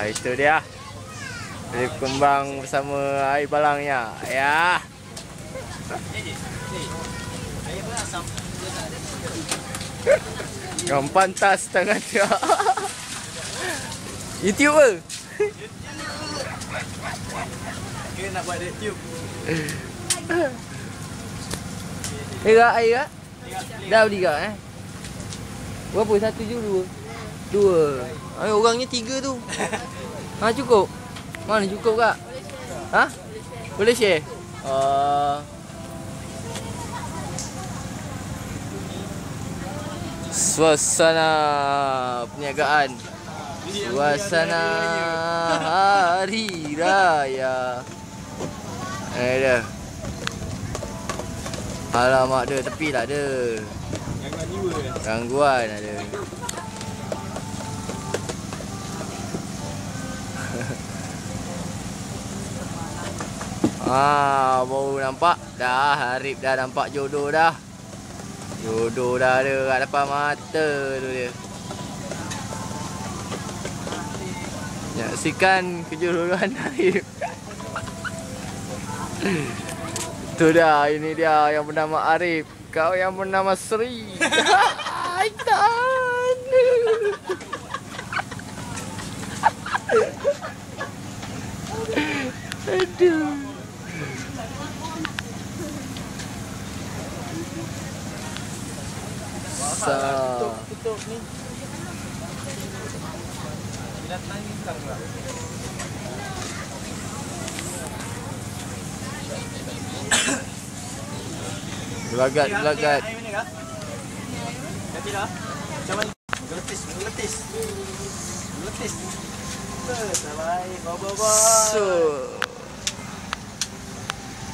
Itu dia. Dia kembang bersama air balangnya. Ya. Yang pantas tangan dia. YouTuber. Kita nak buat YouTube. Air kak? Dah beli kak Berapa? Satu je dua? Dua. Orangnya tiga tu. Cukup? Mana cukup kak? Boleh share? Suasana perniagaan. Suasana hari raya. Ada. Alamak dia, tepi tak ada. Gangguan ada. Baru nampak dah. Arif dah nampak jodoh dah. Jodoh dah ada kat depan mata tu dia. Nyaksikan kejodohan Arif. Itu dah, ini dia yang bernama Arif. Kau yang bernama Sri. Aitan. Aduh. Tutup ni. Kita tangkap enggak? Gelagat. Air mana kak? Ganti dah. Macam mana? Meletis. Terbaik. Bawa.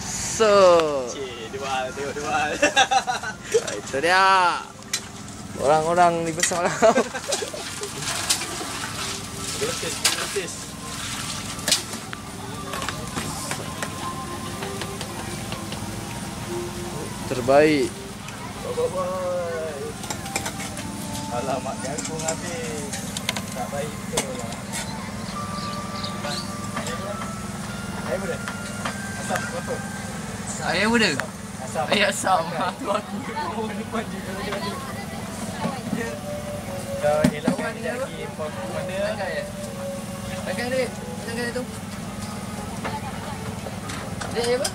So. Dua. Itu dia. Orang-orang di besar lah. Meletis. Terbaik. Alamak, jagung habis. Tak baik betul lah. Air muda. Asam berapa? Air muda. Asam. Air asam. Tu aku. Depan je kalau dia ada. Kalau elakkan lagi paku mana? Tangkai dia. Tangkai dia tu. Dia apa?